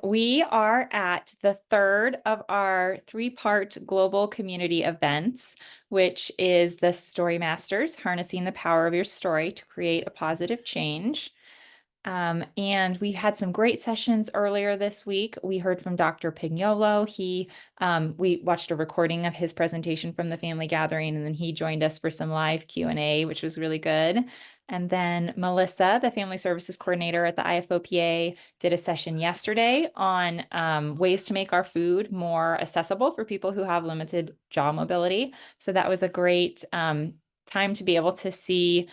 we are at the third of our three-part global community events, which is the Story Masters, Harnessing the Power of Your Story to Create a Positive Change. And we had some great sessions earlier this week. We heard from Dr. Pignolo. We watched a recording of his presentation from the family gathering, and then he joined us for some live Q&A, which was really good. And then Melissa, the family services coordinator at the IFOPA, did a session yesterday on ways to make our food more accessible for people who have limited jaw mobility. So that was a great time to be able to see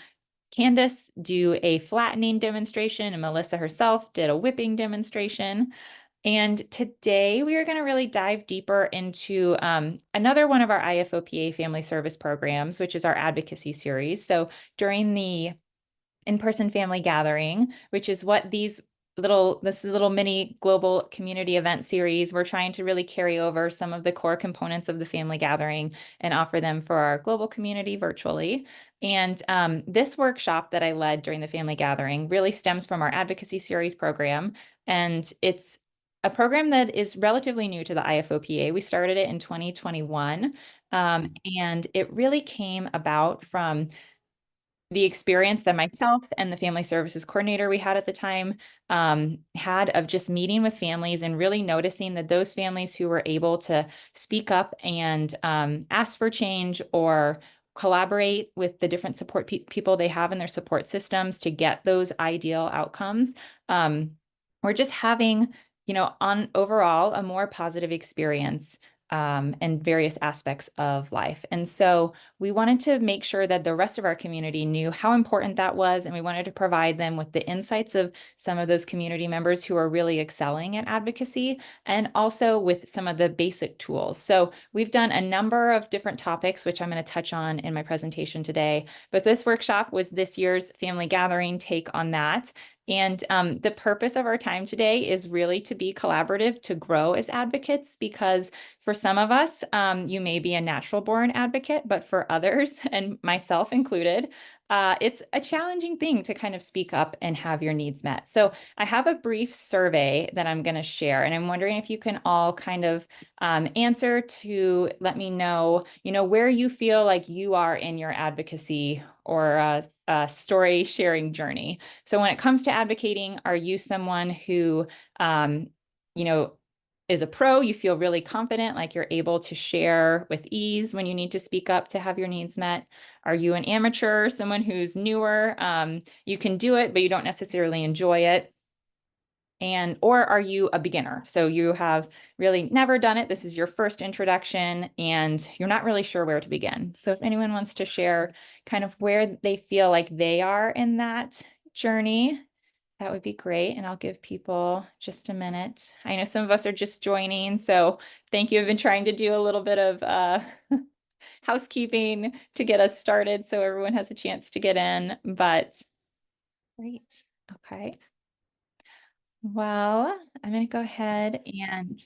Candace do a flattening demonstration, and Melissa herself did a whipping demonstration. And today we are going to really dive deeper into another one of our IFOPA family service programs, which is our Advocacy Series. So during the in-person family gathering, which is what this little mini global community event series, we're trying to really carry over some of the core components of the family gathering and offer them for our global community virtually. And this workshop that I led during the family gathering really stems from our Advocacy Series program. And it's a program that is relatively new to the IFOPA. We started it in 2021. And it really came about from the experience that myself and the family services coordinator we had at the time had of just meeting with families and really noticing that those families who were able to speak up and ask for change or collaborate with the different support people they have in their support systems to get those ideal outcomes, we're just having, on overall a more positive experience and various aspects of life. And so we wanted to make sure that the rest of our community knew how important that was, and we wanted to provide them with the insights of some of those community members who are really excelling at advocacy, and also with some of the basic tools. So we've done a number of different topics, which I'm going to touch on in my presentation today, but this workshop was this year's family gathering take on that. And the purpose of our time today is really to be collaborative, to grow as advocates, because for some of us, you may be a natural born advocate, but for others, and myself included, it's a challenging thing to kind of speak up and have your needs met. So I have a brief survey that I'm going to share, and I'm wondering if you can all kind of answer to let me know, where you feel like you are in your advocacy or story sharing journey. So when it comes to advocating, are you someone who, you know, is a pro? You feel really confident, like you're able to share with ease when you need to speak up to have your needs met? Are you an amateur, someone who's newer? You can do it, but you don't necessarily enjoy it. Or are you a beginner? So you have really never done it. This is your first introduction and you're not really sure where to begin. So if anyone wants to share kind of where they feel like they are in that journey, that would be great. And I'll give people just a minute. I know some of us are just joining, so thank you. I've been trying to do a little bit of housekeeping to get us started so everyone has a chance to get in, but great. Okay. Well, I'm going to go ahead and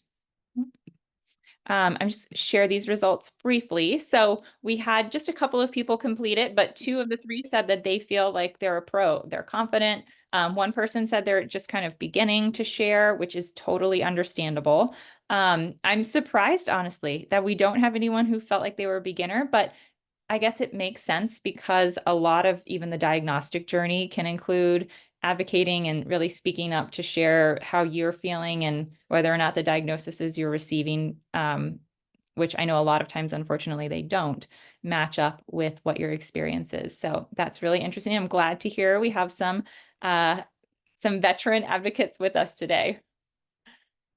I'm just share these results briefly. So we had just a couple of people complete it, but 2 of the 3 said that they feel like they're a pro, they're confident. One person said they're just kind of beginning to share, which is totally understandable. I'm surprised, honestly, that we don't have anyone who felt like they were a beginner, but I guess it makes sense because a lot of even the diagnostic journey can include advocating and really speaking up to share how you're feeling and whether or not the diagnoses you're receiving, which I know a lot of times, unfortunately, they don't match up with what your experience is. So that's really interesting. I'm glad to hear we have some veteran advocates with us today.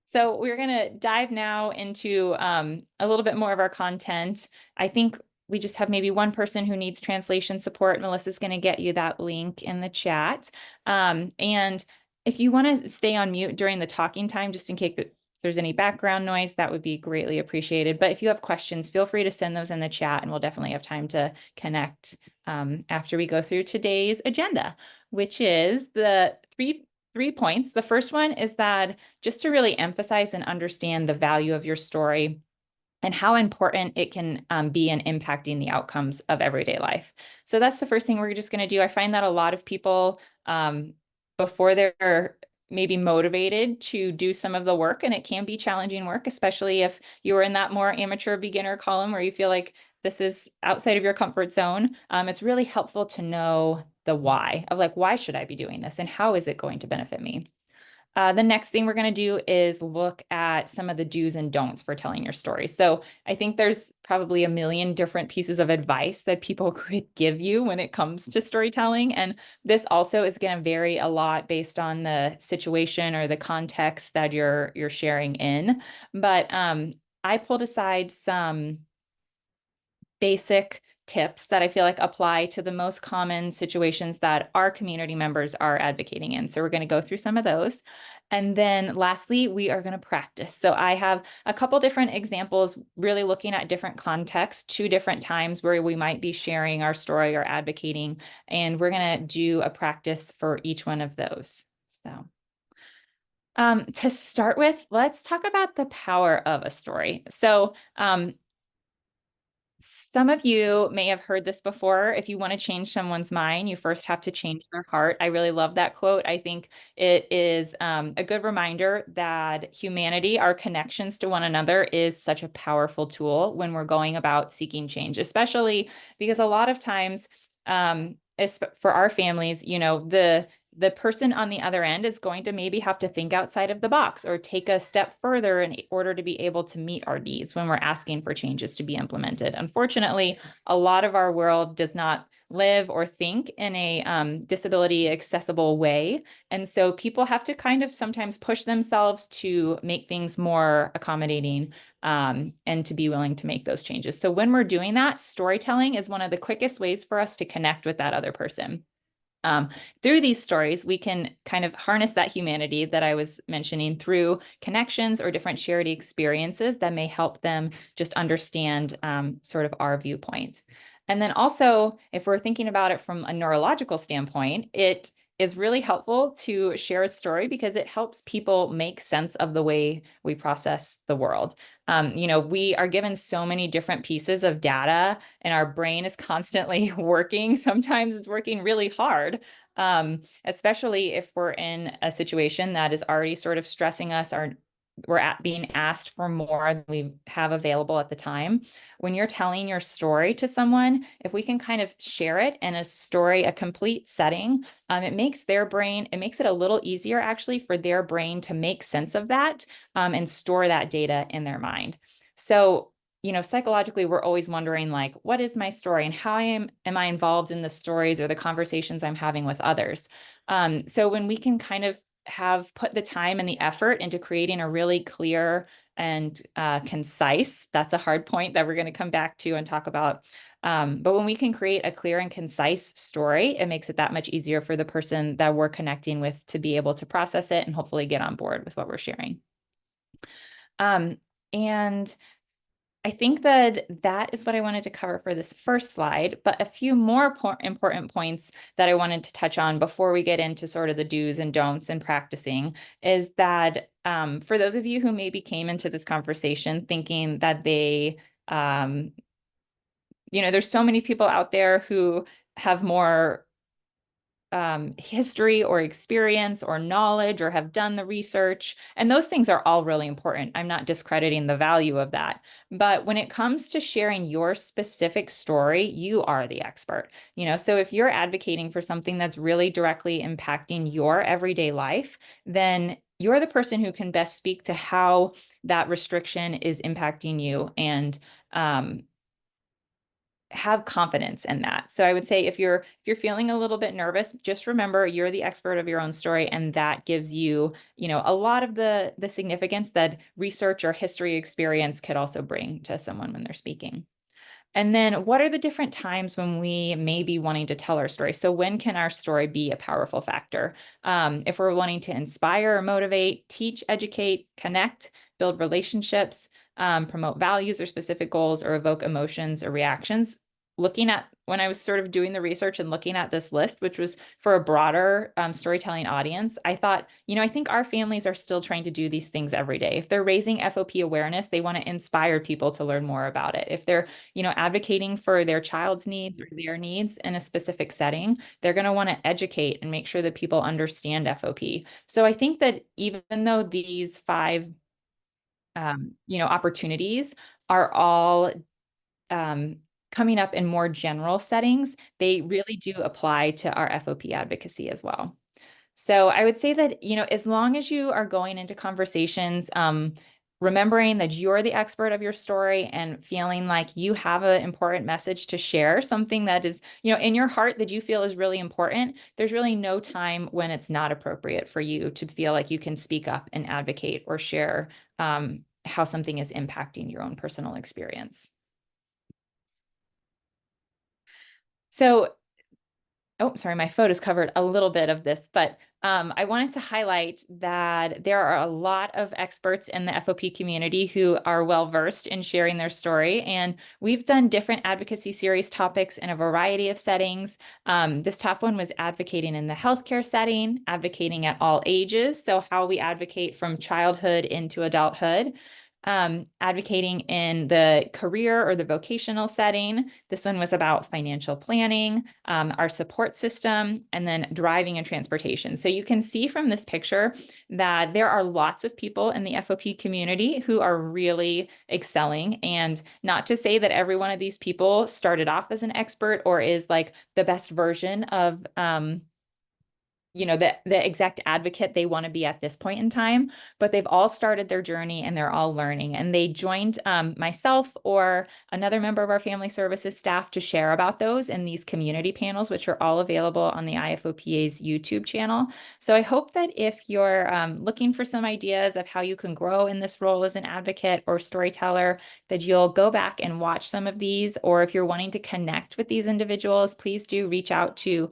So we're going to dive now into a little bit more of our content. I think we just have maybe one person who needs translation support. Melissa's going to get you that link in the chat. And if you want to stay on mute during the talking time, just in case there's any background noise, that would be greatly appreciated. But if you have questions, feel free to send those in the chat and we'll definitely have time to connect after we go through today's agenda, which is the three points. The first one is that just to really emphasize and understand the value of your story and how important it can be in impacting the outcomes of everyday life. So that's the first thing we're just going to do. I find that a lot of people, before they're maybe motivated to do some of the work, and it can be challenging work, especially if you are in that more amateur beginner column where you feel like this is outside of your comfort zone. It's really helpful to know the why of like, why should I be doing this and how is it going to benefit me? The next thing we're going to do is look at some of the do's and don'ts for telling your story. So I think there's probably a million different pieces of advice that people could give you when it comes to storytelling. And this also is going to vary a lot based on the situation or the context that you're sharing in. But I pulled aside some basic tips that I feel like apply to the most common situations that our community members are advocating in. So we're going to go through some of those. And then lastly, we are going to practice. So I have a couple different examples, really looking at different contexts, 2 different times where we might be sharing our story or advocating. And we're going to do a practice for each one of those. So to start with, let's talk about the power of a story. So some of you may have heard this before. If you want to change someone's mind, you first have to change their heart. I really love that quote. I think it is a good reminder that humanity, our connections to one another, is such a powerful tool when we're going about seeking change, especially because a lot of times, for our families, the person on the other end is going to maybe have to think outside of the box or take a step further in order to be able to meet our needs when we're asking for changes to be implemented. Unfortunately, a lot of our world does not live or think in a disability accessible way. And so people have to kind of sometimes push themselves to make things more accommodating and to be willing to make those changes. So when we're doing that, storytelling is one of the quickest ways for us to connect with that other person. Through these stories, we can kind of harness that humanity that I was mentioning through connections or different shared experiences that may help them just understand sort of our viewpoint. And then also, if we're thinking about it from a neurological standpoint, it is really helpful to share a story because it helps people make sense of the way we process the world. We are given so many different pieces of data and our brain is constantly working. Sometimes it's working really hard, especially if we're in a situation that is already sort of stressing us, or being asked for more than we have available at the time. When you're telling your story to someone, if we can kind of share it in a story, a complete setting, it makes it a little easier actually for their brain to make sense of that and store that data in their mind. So, psychologically, we're always wondering, like, what is my story and how am I involved in the stories or the conversations I'm having with others? So when we can kind of have put the time and the effort into creating a really clear and concise, that's a hard point that we're going to come back to and talk about. But when we can create a clear and concise story, it makes it that much easier for the person that we're connecting with to be able to process it and hopefully get on board with what we're sharing. And I think that is what I wanted to cover for this first slide, but a few more important points that I wanted to touch on before we get into sort of the do's and don'ts and practicing is that for those of you who maybe came into this conversation thinking that there's so many people out there who have more history or experience or knowledge or have done the research. And those things are all really important. I'm not discrediting the value of that. But when it comes to sharing your specific story, you are the expert. So if you're advocating for something that's really directly impacting your everyday life, then you're the person who can best speak to how that restriction is impacting you and have confidence in that. So I would say if you're feeling a little bit nervous, just remember you're the expert of your own story, and that gives you, a lot of the significance that research or history experience could also bring to someone when they're speaking. And then what are the different times when we may be wanting to tell our story? So when can our story be a powerful factor? If we're wanting to inspire or motivate, teach, educate, connect, build relationships, promote values or specific goals, or evoke emotions or reactions, when I was sort of doing the research and looking at this list, which was for a broader storytelling audience, I thought, I think our families are still trying to do these things every day. If they're raising FOP awareness, they want to inspire people to learn more about it. If they're, advocating for their child's needs or their needs in a specific setting, they're going to want to educate and make sure that people understand FOP. So I think that even though these five, opportunities are all coming up in more general settings, they really do apply to our FOP advocacy as well. So I would say that, as long as you are going into conversations, remembering that you're the expert of your story and feeling like you have an important message to share, something that is, in your heart that you feel is really important, there's really no time when it's not appropriate for you to feel like you can speak up and advocate or share how something is impacting your own personal experience. So, oh, sorry, my photos covered a little bit of this, but I wanted to highlight that there are a lot of experts in the FOP community who are well-versed in sharing their story, and we've done different advocacy series topics in a variety of settings. This top one was advocating in the healthcare setting, advocating at all ages, so how we advocate from childhood into adulthood. Advocating in the career or the vocational setting. This one was about financial planning, our support system, and then driving and transportation. So you can see from this picture that there are lots of people in the FOP community who are really excelling. And not to say that every one of these people started off as an expert or is like the best version of the exact advocate they want to be at this point in time, but they've all started their journey and they're all learning. And they joined myself or another member of our family services staff to share about those in these community panels, which are all available on the IFOPA's YouTube channel. So I hope that if you're looking for some ideas of how you can grow in this role as an advocate or storyteller, that you'll go back and watch some of these, or if you're wanting to connect with these individuals, please do reach out to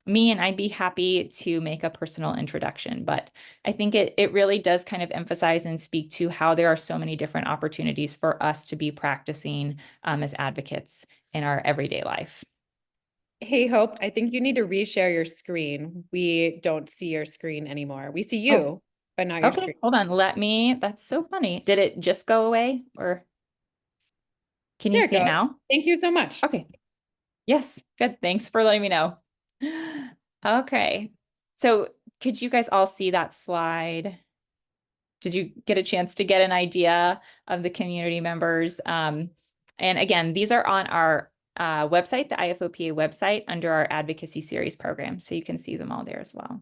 me, and I'd be happy to make a personal introduction. But I think it really does kind of emphasize and speak to how there are so many different opportunities for us to be practicing as advocates in our everyday life. Hey, Hope, I think you need to reshare your screen. We don't see your screen anymore. We see Oh, you, but not your okay. screen. Hold on. That's so funny. Did it just go away or can you There it see it goes. now? Thank you so much. Okay. Yes. Good. Thanks for letting me know. Okay. So could you guys all see that slide? Did you get a chance to get an idea of the community members? And again, these are on our website, the IFOPA website, under our Advocacy Series program. So you can see them all there as well.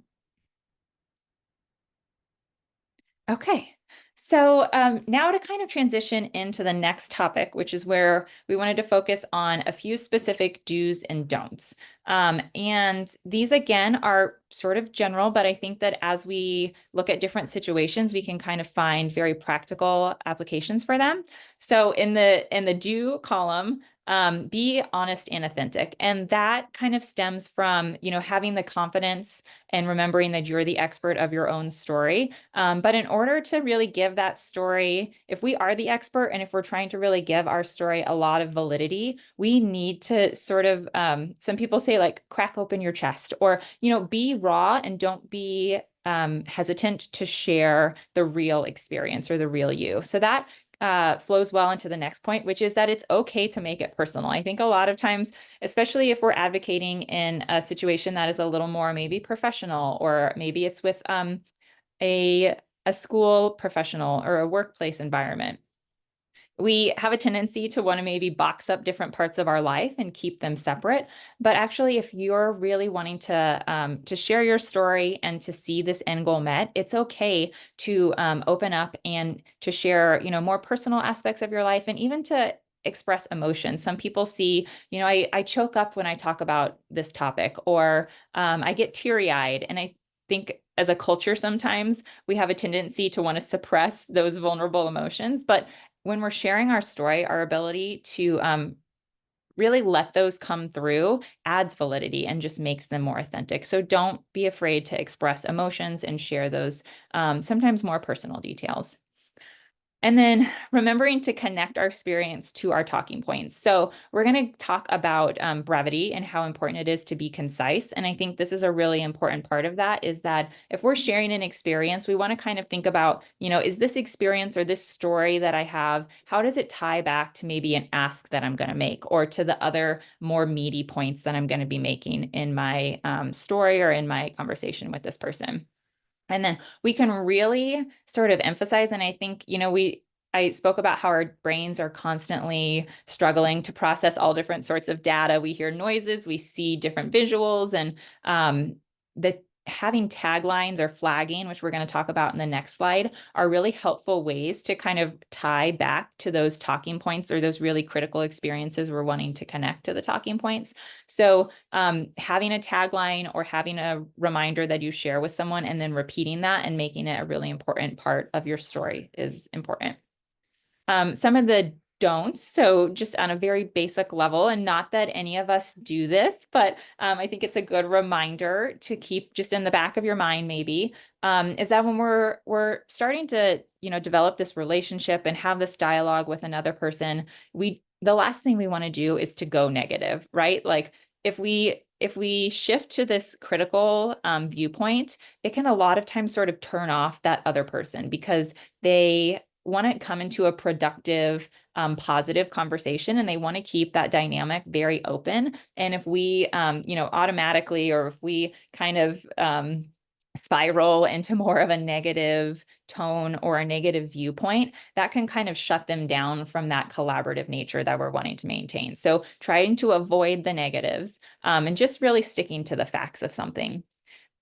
Okay. So now to kind of transition into the next topic, which is where we wanted to focus on a few specific do's and don'ts. And these, again, are sort of general, but I think that as we look at different situations, we can kind of find very practical applications for them. So in the do column, be honest and authentic. And that kind of stems from, having the confidence and remembering that you're the expert of your own story. But in order to really give that story, if we are the expert and if we're trying to really give our story a lot of validity, we need to sort of, some people say like crack open your chest or, be raw and don't be hesitant to share the real experience or the real you. So that flows well into the next point, which is that it's okay to make it personal. I think a lot of times, especially if we're advocating in a situation that is a little more maybe professional, or maybe it's with a school professional or a workplace environment, we have a tendency to want to maybe box up different parts of our life and keep them separate. But actually, if you're really wanting to share your story and to see this end goal met, it's okay to open up and to share, more personal aspects of your life and even to express emotion. Some people see, I choke up when I talk about this topic, or I get teary-eyed. And I think as a culture, sometimes we have a tendency to want to suppress those vulnerable emotions. But when we're sharing our story, our ability to really let those come through adds validity and just makes them more authentic. So don't be afraid to express emotions and share those sometimes more personal details. And then remembering to connect our experience to our talking points. So we're going to talk about brevity and how important it is to be concise. And I think this is a really important part of that is that if we're sharing an experience, we want to kind of think about, is this experience or this story that I have, how does it tie back to maybe an ask that I'm going to make or to the other more meaty points that I'm going to be making in my story or in my conversation with this person. And then we can really sort of emphasize, and I think, I spoke about how our brains are constantly struggling to process all different sorts of data. We hear noises, we see different visuals, and the having taglines or flagging, which we're going to talk about in the next slide, are really helpful ways to kind of tie back to those talking points or those really critical experiences we're wanting to connect to the talking points. So having a tagline or having a reminder that you share with someone and then repeating that and making it a really important part of your story is important. Some of the don'ts, so just on a very basic level, and not that any of us do this, but I think it's a good reminder to keep just in the back of your mind, maybe, is that when we're starting to, develop this relationship and have this dialogue with another person, the last thing we want to do is to go negative, right? Like if we shift to this critical viewpoint, it can a lot of times sort of turn off that other person because they want to come into a productive, positive conversation, and they want to keep that dynamic very open. And if we, automatically, or if we kind of spiral into more of a negative tone or a negative viewpoint, that can kind of shut them down from that collaborative nature that we're wanting to maintain. So trying to avoid the negatives, and just really sticking to the facts of something.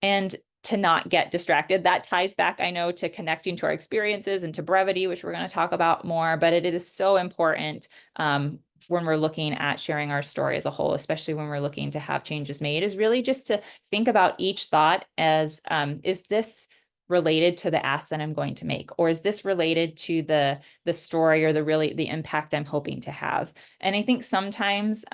And to not get distracted. That ties back, I know, to connecting to our experiences and to brevity, which we're going to talk about more, but it is so important when we're looking at sharing our story as a whole, especially when we're looking to have changes made, is really just to think about each thought as, is this related to the ask that I'm going to make? Or is this related to the story or the impact I'm hoping to have? And I think sometimes,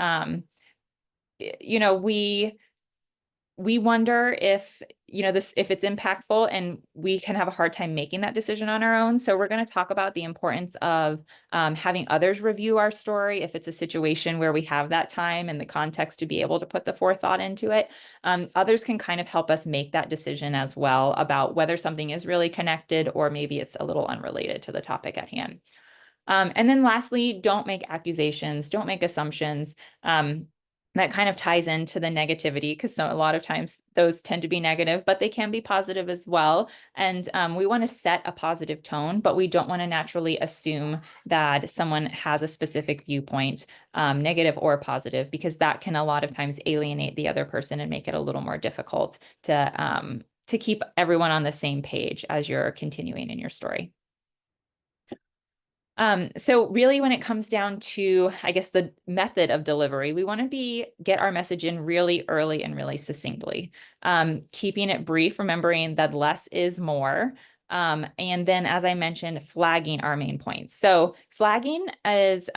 we wonder if if it's impactful, and we can have a hard time making that decision on our own. So we're going to talk about the importance of having others review our story if it's a situation where we have that time and the context to be able to put the forethought into it. Others can kind of help us make that decision as well about whether something is really connected or maybe it's a little unrelated to the topic at hand. And then lastly, don't make accusations, don't make assumptions. That kind of ties into the negativity because a lot of times those tend to be negative, but they can be positive as well. And we want to set a positive tone, but we don't want to naturally assume that someone has a specific viewpoint, negative or positive, because that can a lot of times alienate the other person and make it a little more difficult to keep everyone on the same page as you're continuing in your story. So really when it comes down to, I guess, the method of delivery, we want to get our message in really early and really succinctly. Keeping it brief, remembering that less is more. And then, as I mentioned, flagging our main points. So flagging is,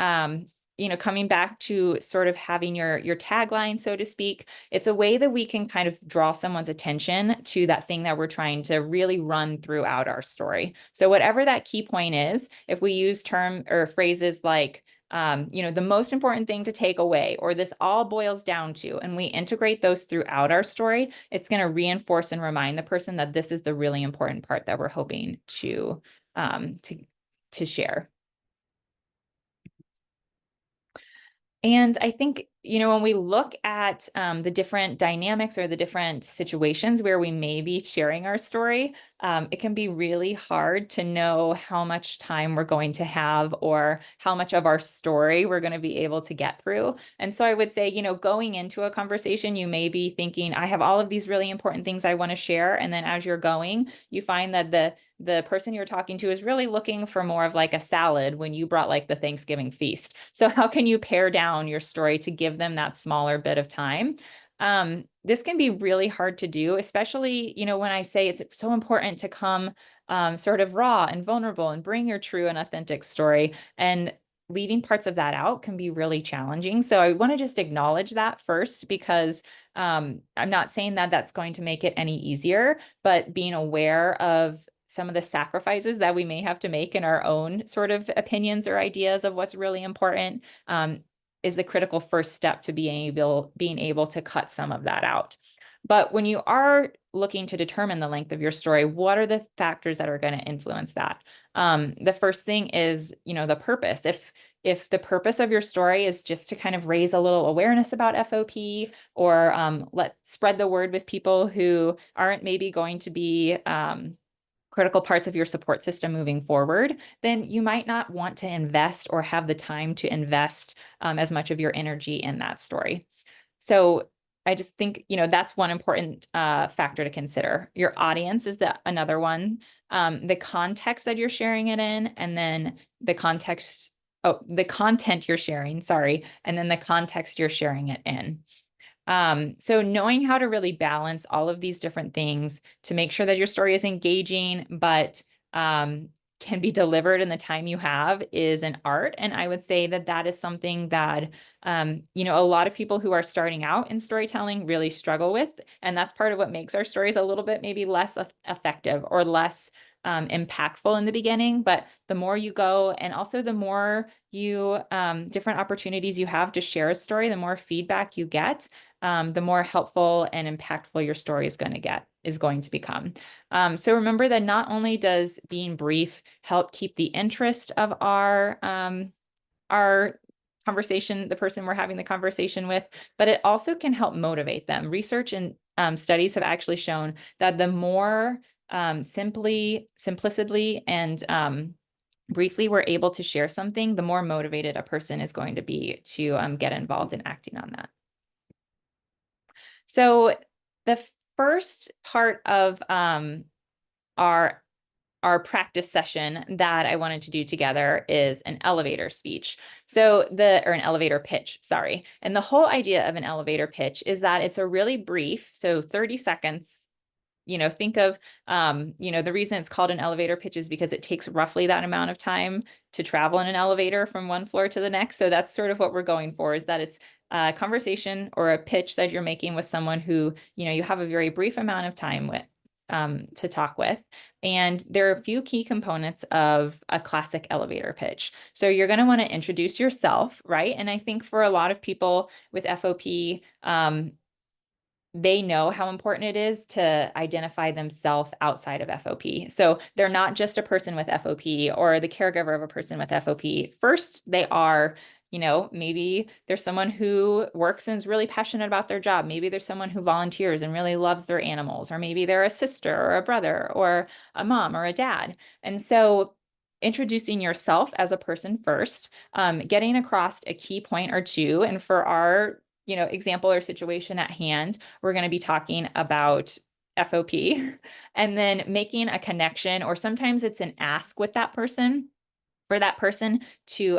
coming back to sort of having your tagline, so to speak. It's a way that we can kind of draw someone's attention to that thing that we're trying to really run throughout our story. So whatever that key point is, if we use term or phrases like, the most important thing to take away, or this all boils down to, and we integrate those throughout our story, it's going to reinforce and remind the person that this is the really important part that we're hoping um, to, to share. And I think, when we look at the different dynamics or the different situations where we may be sharing our story, it can be really hard to know how much time we're going to have or how much of our story we're going to be able to get through. And so I would say, going into a conversation, you may be thinking, I have all of these really important things I want to share. And then as you're going, you find that the person you're talking to is really looking for more of like a salad when you brought like the Thanksgiving feast. So how can you pare down your story to give them that smaller bit of time? This can be really hard to do, especially, when I say it's so important to come sort of raw and vulnerable and bring your true and authentic story. And leaving parts of that out can be really challenging. So I want to just acknowledge that first, because I'm not saying that that's going to make it any easier, but being aware of some of the sacrifices that we may have to make in our own sort of opinions or ideas of what's really important, is the critical first step to being able to cut some of that out. But when you are looking to determine the length of your story, what are the factors that are going to influence that? The first thing is, the purpose. If the purpose of your story is just to kind of raise a little awareness about FOP, or spread the word with people who aren't maybe going to be critical parts of your support system moving forward, then you might not want to invest or have the time to invest as much of your energy in that story. So I just think, that's one important factor to consider. Your audience is another one. The context that you're sharing it in, and then the content you're sharing, sorry, and then the context you're sharing it in. So knowing how to really balance all of these different things to make sure that your story is engaging, but can be delivered in the time you have is an art. And I would say that that is something that, a lot of people who are starting out in storytelling really struggle with. And that's part of what makes our stories a little bit maybe less effective or less impactful in the beginning. But the more you go, and also the more you different opportunities you have to share a story, the more feedback you get, the more helpful and impactful your story is going to become. So remember that not only does being brief help keep the interest of our conversation, the person we're having the conversation with, but it also can help motivate them. Research and studies have actually shown that the more simplicity and briefly we're able to share something, the more motivated a person is going to be to get involved in acting on that. So the first part of our practice session that I wanted to do together is an elevator speech. Or an elevator pitch, sorry. And the whole idea of an elevator pitch is that it's a really brief, so 30 seconds. Think of, the reason it's called an elevator pitch is because it takes roughly that amount of time to travel in an elevator from one floor to the next. So that's sort of what we're going for, is that it's a conversation or a pitch that you're making with someone who, you have a very brief amount of time with, to talk with. And there are a few key components of a classic elevator pitch. So you're going to want to introduce yourself, right? And I think for a lot of people with FOP, they know how important it is to identify themselves outside of FOP. So they're not just a person with FOP or the caregiver of a person with FOP. First, they are, maybe there's someone who works and is really passionate about their job. Maybe there's someone who volunteers and really loves their animals, or maybe they're a sister or a brother or a mom or a dad. And so introducing yourself as a person first, getting across a key point or two. And for our example or situation at hand, we're going to be talking about FOP, and then making a connection, or sometimes it's an ask with that person, for that person to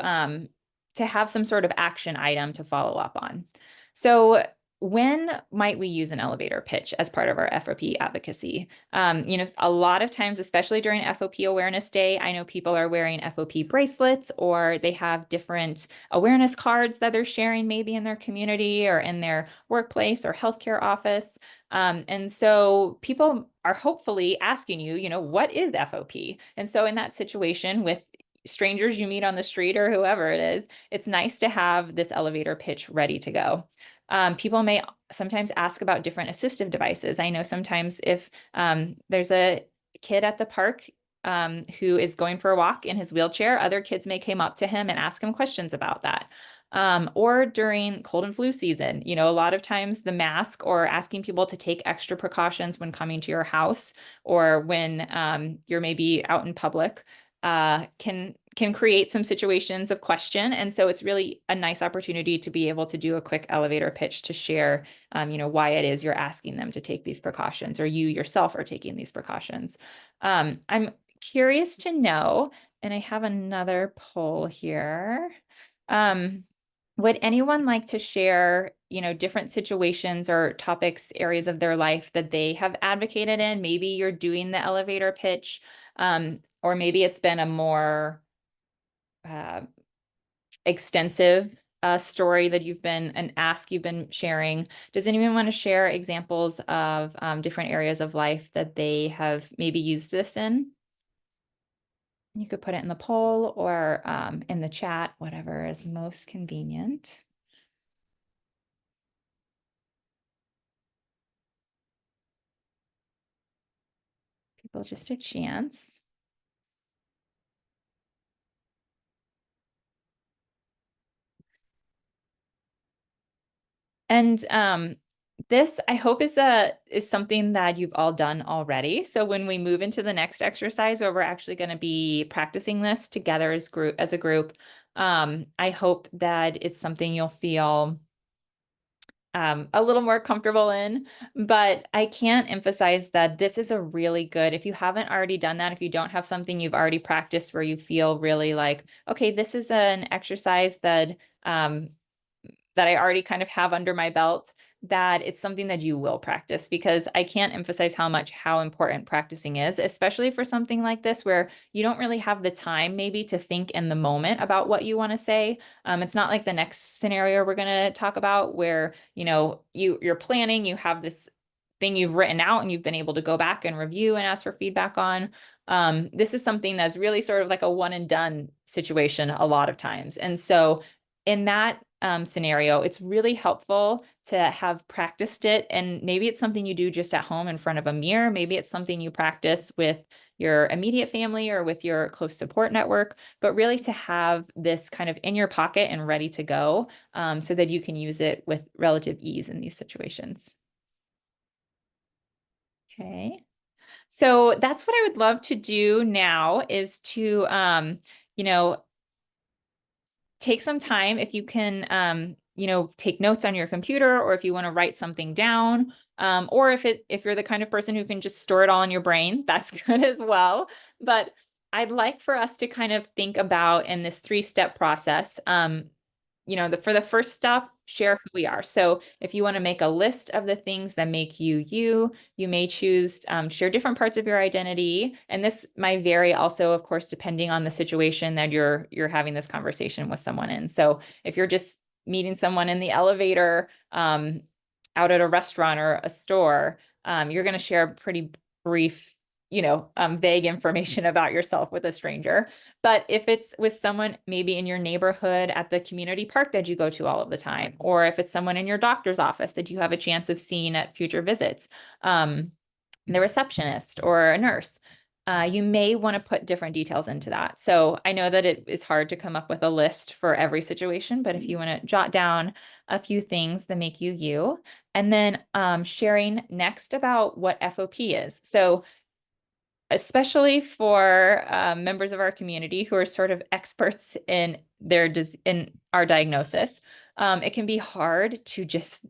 have some sort of action item to follow up on. So when might we use an elevator pitch as part of our FOP advocacy? A lot of times, especially during FOP Awareness Day, I know people are wearing FOP bracelets, or they have different awareness cards that they're sharing maybe in their community or in their workplace or healthcare office. And so people are hopefully asking you, what is FOP? And so in that situation with strangers you meet on the street or whoever it is, it's nice to have this elevator pitch ready to go. People may sometimes ask about different assistive devices. I know sometimes if there's a kid at the park who is going for a walk in his wheelchair, other kids may come up to him and ask him questions about that. Or during cold and flu season, a lot of times the mask, or asking people to take extra precautions when coming to your house, or when you're maybe out in public, can create some situations of question. And so it's really a nice opportunity to be able to do a quick elevator pitch to share, why it is you're asking them to take these precautions, or you yourself are taking these precautions. I'm curious to know, and I have another poll here. Would anyone like to share, different situations or topics, areas of their life that they have advocated in? Maybe you're doing the elevator pitch, or maybe it's been a more extensive story that you've been sharing. Does anyone want to share examples of different areas of life that they have maybe used this in? You could put it in the poll or in the chat, whatever is most convenient. People just a chance. And this, I hope, is something that you've all done already. So when we move into the next exercise where we're actually going to be practicing this together as a group, I hope that it's something you'll feel a little more comfortable in. But I can't emphasize that this is a really good, if you haven't already done that, if you don't have something you've already practiced where you feel really like, okay, this is an exercise that I already kind of have under my belt, that it's something that you will practice, because I can't emphasize how important practicing is, especially for something like this where you don't really have the time maybe to think in the moment about what you want to say. It's not like the next scenario we're going to talk about where, you're planning, you have this thing you've written out and you've been able to go back and review and ask for feedback on. This is something that's really sort of like a one and done situation a lot of times. And so in that scenario, it's really helpful to have practiced it. And maybe it's something you do just at home in front of a mirror. Maybe it's something you practice with your immediate family or with your close support network, but really to have this kind of in your pocket and ready to go, so that you can use it with relative ease in these situations. Okay. So that's what I would love to do now, is to, you know, take some time if you can, take notes on your computer, or if you want to write something down, or if you're the kind of person who can just store it all in your brain, that's good as well. But I'd like for us to kind of think about in this three-step process. For the first step, share who we are. So if you want to make a list of the things that make you you, you may choose share different parts of your identity. And this might vary also, of course, depending on the situation that you're having this conversation with someone in. So if you're just meeting someone in the elevator, out at a restaurant or a store, you're going to share pretty brief, vague information about yourself with a stranger. But if it's with someone maybe in your neighborhood at the community park that you go to all of the time, or if it's someone in your doctor's office that you have a chance of seeing at future visits, the receptionist or a nurse, you may want to put different details into that. So I know that it is hard to come up with a list for every situation, but if you want to jot down a few things that make you you, and then sharing next about what FOP is. So especially for members of our community who are sort of experts in in our diagnosis, it can be hard to just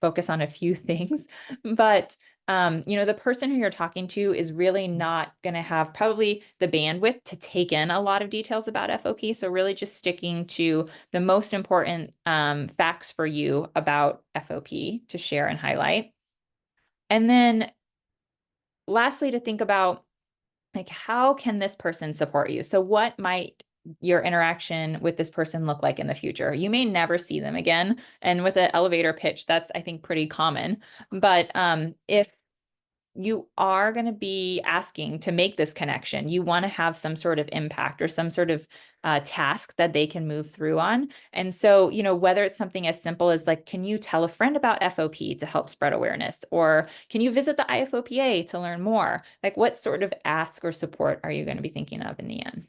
focus on a few things. But the person who you're talking to is really not going to have probably the bandwidth to take in a lot of details about FOP. So really just sticking to the most important facts for you about FOP to share and highlight. And then lastly, to think about, like, how can this person support you? So what might your interaction with this person look like in the future? You may never see them again. And with an elevator pitch, that's, I think, pretty common. But if you are going to be asking to make this connection, you want to have some sort of impact or some sort of task that they can move through on. And so, whether it's something as simple as like, can you tell a friend about FOP to help spread awareness? Or can you visit the IFOPA to learn more? Like, what sort of ask or support are you going to be thinking of in the end?